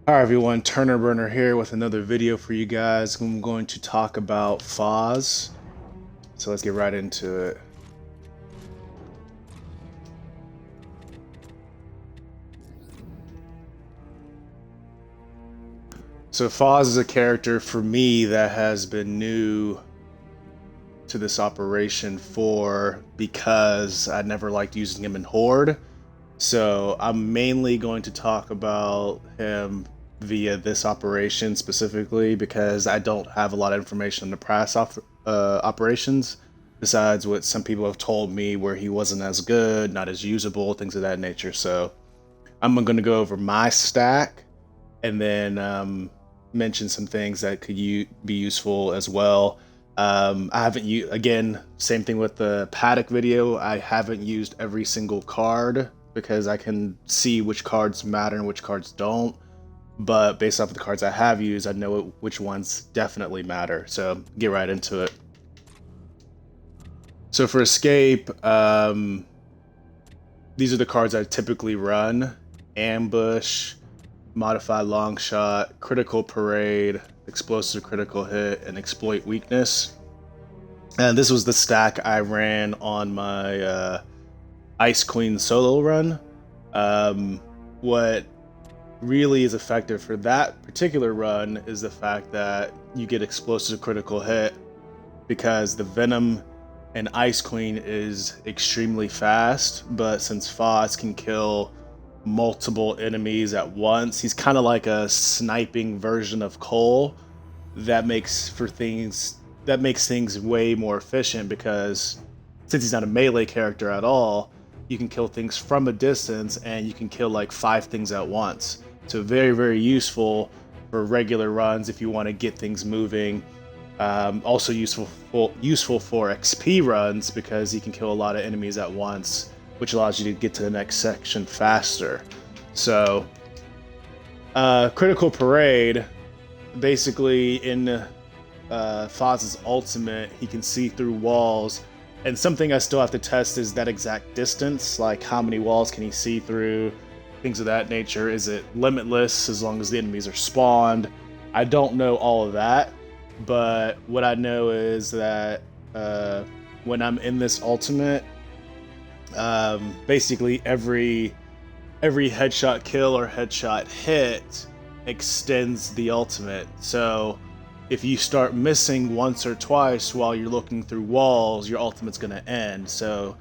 Hi everyone, Turner Burner here with another video for you guys. I'm going to talk about Fahz. So let's get right into it. So Fahz is a character for me that has been new to this operation because I never liked using him in Horde. So I'm mainly going to talk about him via this operation specifically because I don't have a lot of information on the past operations besides what some people have told me where he wasn't as good, not as usable, things of that nature. So I'm going to go over my stack and then mention some things that could be useful as well. I haven't used, again, same thing with the paddock video. I haven't used every single card because I can see which cards matter and which cards don't. But based off of the cards I have used, I know which ones definitely matter. So get right into it. So for escape, these are the cards I typically run: ambush, modified long shot, critical parade, explosive critical hit, and exploit weakness. And this was the stack I ran on my Ice Queen solo run. What really is effective for that particular run is the fact that you get explosive critical hit because the Venom and Ice Queen is extremely fast, but since Fahz can kill multiple enemies at once, he's kind of like a sniping version of Cole that makes things way more efficient because since he's not a melee character at all, you can kill things from a distance and you can kill like 5 things at once. So very, very useful for regular runs if you want to get things moving. Also useful for XP runs because you can kill a lot of enemies at once, which allows you to get to the next section faster. So critical parade, basically in Faz's ultimate, he can see through walls. And something I still have to test is that exact distance, like how many walls can he see through, things of that nature. Is it limitless as long as the enemies are spawned? I don't know all of that, but what I know is that when I'm in this ultimate, basically every headshot kill or headshot hit extends the ultimate. So if you start missing once or twice while you're looking through walls, your ultimate's going to end. So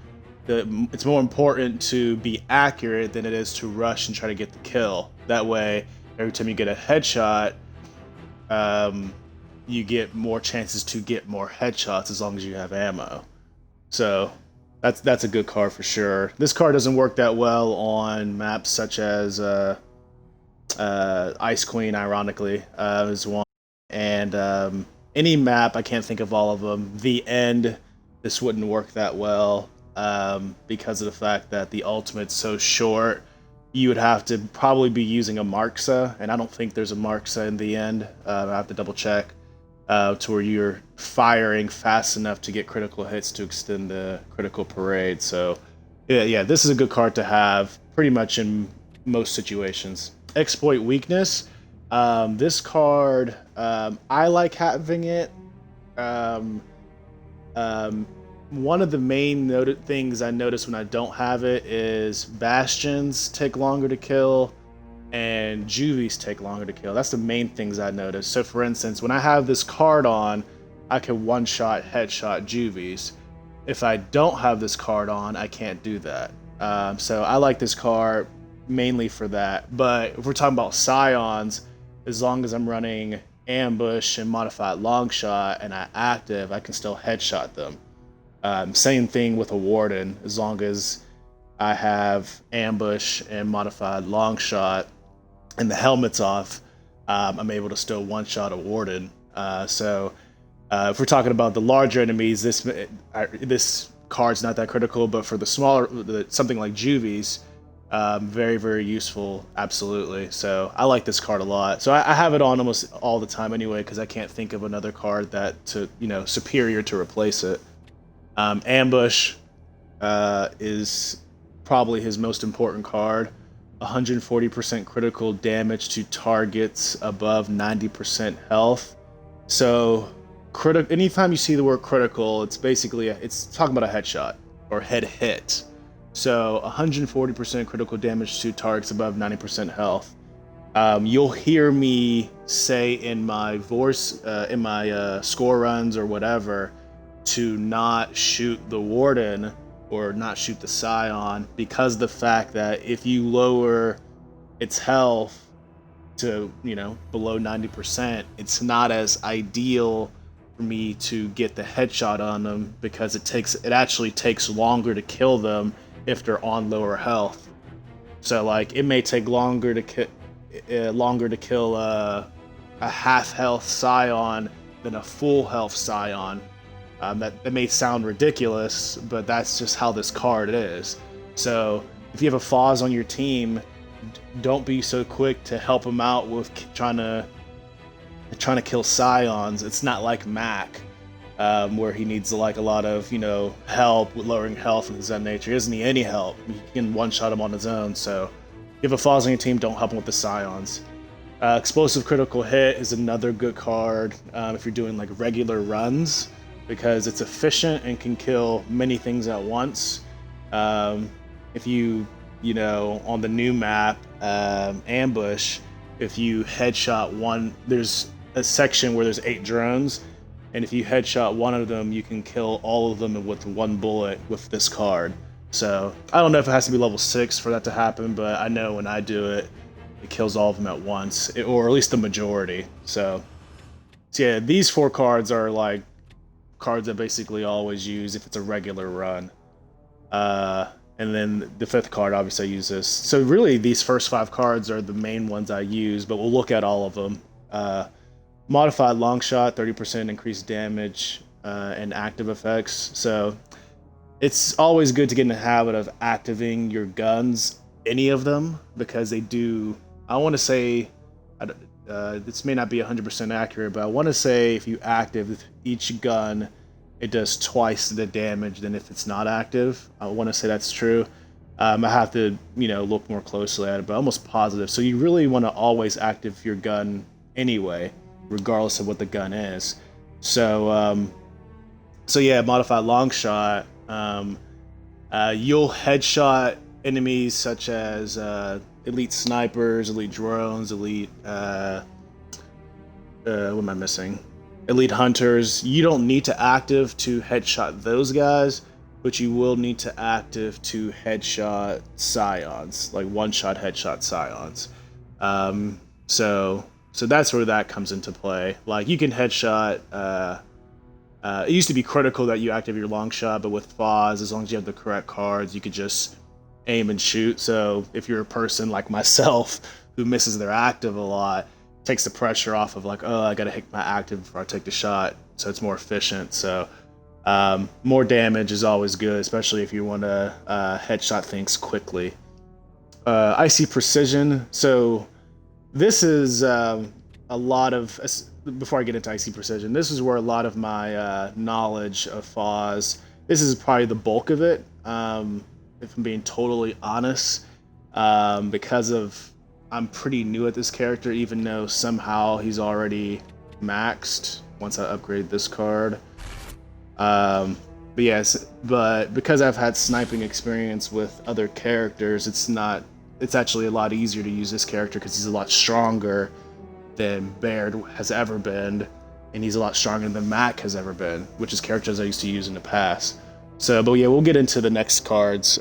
it's more important to be accurate than it is to rush and try to get the kill. That way, every time you get a headshot, you get more chances to get more headshots as long as you have ammo. So that's a good card for sure. This card doesn't work that well on maps such as Ice Queen, ironically, is one. And any map, I can't think of all of them. The End, this wouldn't work that well because of the fact that the ultimate's so short. You would have to probably be using a Marksa, and I don't think there's a Marksa in The End. I have to double check to where you're firing fast enough to get critical hits to extend the critical parade. So yeah, this is a good card to have pretty much in most situations. Exploit weakness. This card, I like having it. One of the main things I notice when I don't have it is Bastions take longer to kill and Juvies take longer to kill. That's the main things I notice. So for instance, when I have this card on, I can one-shot, headshot Juvies. If I don't have this card on, I can't do that. So I like this card mainly for that. But if we're talking about Scions, as long as I'm running ambush and modified long shot and I active, I can still headshot them. Same thing with a warden. As long as I have ambush and modified long shot and the helmet's off, I'm able to still one shot a warden. So if we're talking about the larger enemies, this card's not that critical. But for the smaller, something like Juvies, very, very useful, absolutely. So I like this card a lot. So I have it on almost all the time anyway, because I can't think of another card that superior to replace it. Ambush is probably his most important card. 140% critical damage to targets above 90% health. So anytime you see the word critical, it's basically it's talking about a headshot or head hit. So 140% critical damage to targets above 90% health. You'll hear me say in my voice, in my score runs or whatever, to not shoot the Warden or not shoot the Scion, because the fact that if you lower its health to, below 90%, it's not as ideal for me to get the headshot on them, because it actually takes longer to kill them if they're on lower health. So like it may take longer to kill a half health Scion than a full health Scion. That may sound ridiculous, but that's just how this card is. So if you have a Fahz on your team, don't be so quick to help him out with trying to kill Scions. It's not like Mac, where he needs like a lot of help with lowering health and things of that nature. He doesn't need any help. He can one-shot him on his own. So if you have a Fahz on your team, don't help him with the Scions. Explosive critical hit is another good card if you're doing like regular runs, because it's efficient and can kill many things at once. If you on the new map, Ambush, if you headshot one, there's a section where there's 8 drones, and if you headshot one of them, you can kill all of them with one bullet with this card. So I don't know if it has to be level 6 for that to happen, but I know when I do it, it kills all of them at once, or at least the majority. So yeah, these 4 cards are like cards I basically always use if it's a regular run. And then the 5th card, obviously I use this. So really these first 5 cards are the main ones I use, but we'll look at all of them. Modified longshot, 30% increased damage and active effects. So it's always good to get in the habit of activating your guns, any of them, because they do, I want to say, this may not be 100% accurate, but I want to say if you active each gun, it does twice the damage than if it's not active. I want to say that's true. I have to, look more closely at it, but almost positive. So you really want to always active your gun anyway, regardless of what the gun is. So, yeah, modified longshot. You'll headshot enemies such as elite snipers, elite drones, elite. What am I missing? Elite hunters. You don't need to active to headshot those guys, but you will need to active to headshot Scions, like one-shot headshot Scions. So that's where that comes into play. Like you can headshot. It used to be critical that you active your long shot, but with Fahz, as long as you have the correct cards, you could just aim and shoot. So if you're a person like myself who misses their active a lot, it takes the pressure off of like, oh, I gotta hit my active before I take the shot. So it's more efficient. So more damage is always good, especially if you want to headshot things quickly. Icy precision. So this is a lot of, before I get into Icy precision, this is where a lot of my knowledge of Fahz, this is probably the bulk of it, if I'm being totally honest, because of I'm pretty new at this character, even though somehow he's already maxed once I upgrade this card. But yes, but because I've had sniping experience with other characters, it's actually a lot easier to use this character because he's a lot stronger than Baird has ever been, and he's a lot stronger than Mac has ever been, which is characters I used to use in the past. So, but yeah, we'll get into the next cards.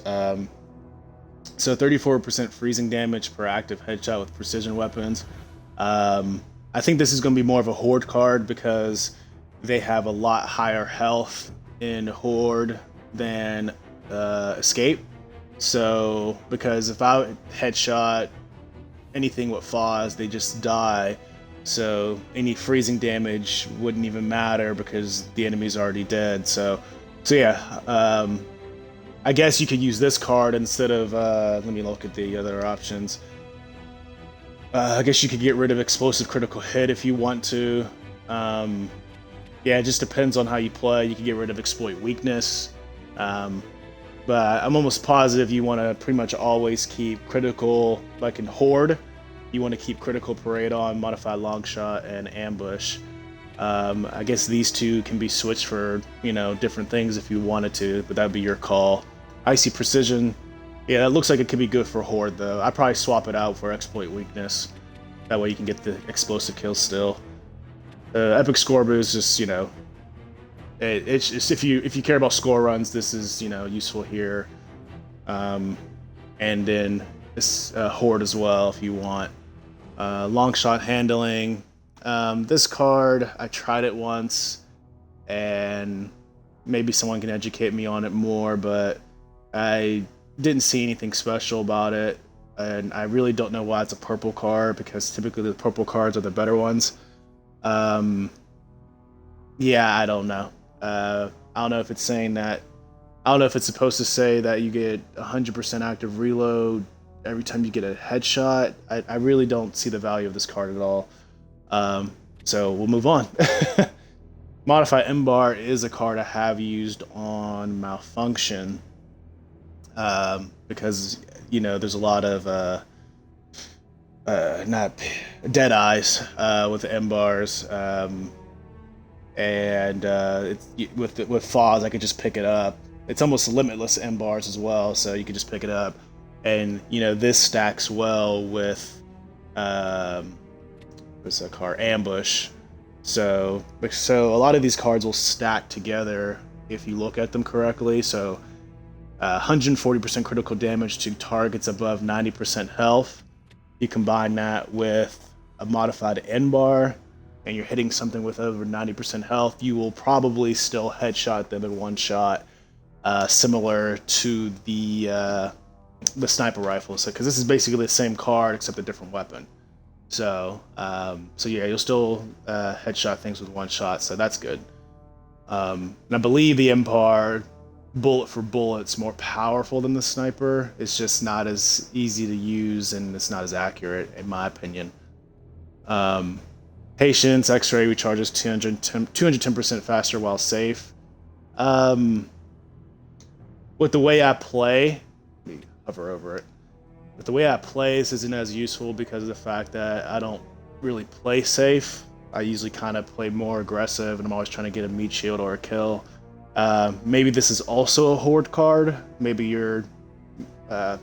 So 34% freezing damage per active headshot with precision weapons. I think this is going to be more of a Horde card because they have a lot higher health in Horde than Escape. So, because if I headshot anything with Fahz, they just die. So any freezing damage wouldn't even matter because the enemy's already dead. So yeah, I guess you could use this card instead of, let me look at the other options. I guess you could get rid of explosive critical hit if you want to. Yeah, it just depends on how you play. You can get rid of exploit weakness. but I'm almost positive you want to pretty much always keep critical, like in Horde, you want to keep critical parade on, modified longshot, and ambush. I guess these two can be switched for, different things if you wanted to, but that'd be your call. Icy precision, yeah, it looks like it could be good for Horde though. I'd probably swap it out for exploit weakness. That way you can get the explosive kills still. Epic score boost, just it's just if you care about score runs, this is useful here. And then this Horde as well if you want. Long shot handling. This card, I tried it once, and maybe someone can educate me on it more, but I didn't see anything special about it, and I really don't know why it's a purple card, because typically the purple cards are the better ones. Yeah, I don't know. I don't know if it's saying that. I don't know if it's supposed to say that you get 100% active reload every time you get a headshot. I really don't see the value of this card at all. So we'll move on. Modify M-Bar is a card I have used on Malfunction. Because, there's a lot of not dead eyes with the M-Bars. And with Fahz, I could just pick it up. It's almost limitless M-Bars as well, so you can just pick it up. And, this stacks well with, what's that card? Ambush. So a lot of these cards will stack together if you look at them correctly. So 140% critical damage to targets above 90% health. You combine that with a modified N-bar, and you're hitting something with over 90% health, you will probably still headshot them in one shot, similar to the sniper rifle. So, because this is basically the same card except a different weapon. So yeah, you'll still headshot things with one shot, so that's good. And I believe the M-Bar, bullet for bullet's more powerful than the sniper. It's just not as easy to use, and it's not as accurate, in my opinion. Patience, X-ray recharges 210% faster while safe. With the way I play, let me hover over it. But the way I play, this isn't as useful because of the fact that I don't really play safe. I usually kind of play more aggressive, and I'm always trying to get a meat shield or a kill. Maybe this is also a Horde card. Maybe you're... and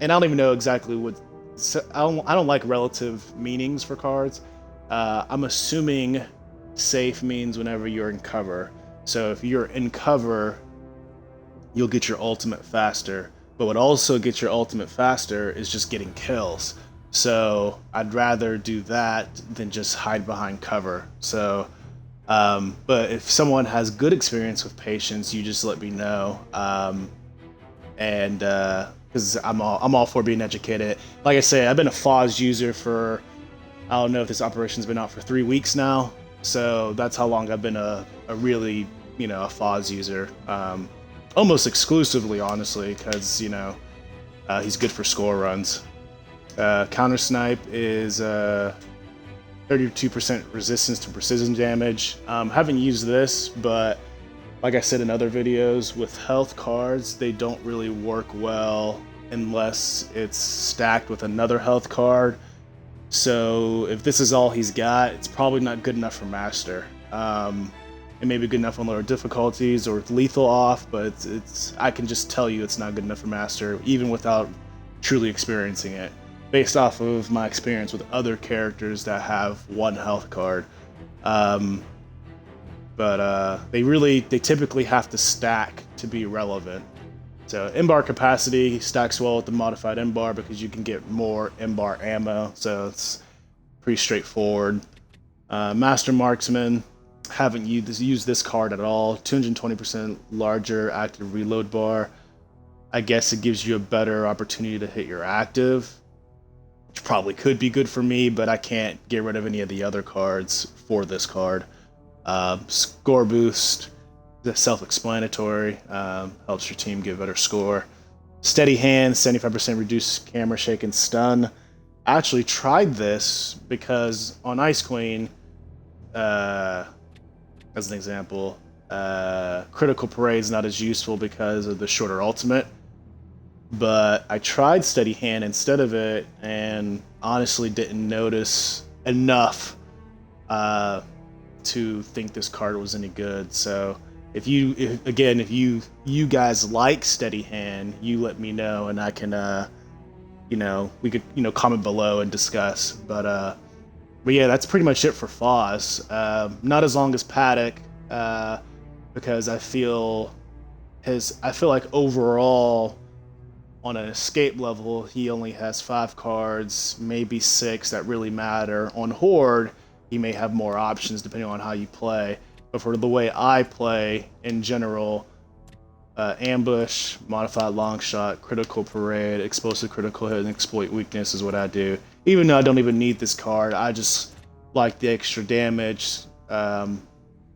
I don't even know exactly what... I don't like relative meanings for cards. I'm assuming safe means whenever you're in cover. So if you're in cover, you'll get your ultimate faster. But what also gets your ultimate faster is just getting kills. So I'd rather do that than just hide behind cover. So, but if someone has good experience with patience, you just let me know. Because I'm all for being educated. Like I say, I've been a Fahz user for, I don't know if this operation's been out for 3 weeks now. So that's how long I've been a really, a Fahz user. Almost exclusively, honestly, because, he's good for score runs. Counter Snipe is 32% resistance to precision damage. Haven't used this, but like I said in other videos, with health cards, they don't really work well unless it's stacked with another health card. So if this is all he's got, it's probably not good enough for Master. It may be good enough on lower difficulties or with lethal off, but I can just tell you it's not good enough for Master, even without truly experiencing it, based off of my experience with other characters that have one health card. But they typically have to stack to be relevant. So M-Bar capacity stacks well with the modified M-Bar because you can get more M-Bar ammo, so it's pretty straightforward. Master Marksman, haven't used this card at all. 220% larger active reload bar. I guess it gives you a better opportunity to hit your active, which probably could be good for me, but I can't get rid of any of the other cards for this card. Score boost, that's self-explanatory. Helps your team get a better score. Steady hand, 75% reduced camera shake and stun. I actually tried this because on Ice Queen, as an example, Critical Parade's not as useful because of the shorter ultimate. But I tried Steady Hand instead of it, and honestly didn't notice enough to think this card was any good. So if you guys like Steady Hand, you let me know, and I can we could comment below and discuss. But yeah, that's pretty much it for Fahz. Not as long as Paddock, because I feel like overall on an escape level he only has 5 cards, maybe 6 that really matter. On Horde, he may have more options depending on how you play. But for the way I play in general, ambush, modified longshot, critical parade, explosive critical hit, and exploit weakness is what I do. Even though I don't even need this card, I just like the extra damage.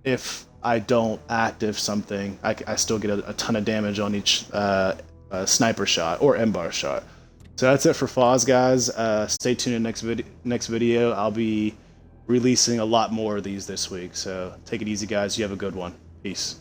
If I don't active something, I still get a ton of damage on each sniper shot or M-bar shot. So that's it for Fahz, guys. Stay tuned in next video. I'll be releasing a lot more of these this week. So take it easy, guys. You have a good one. Peace.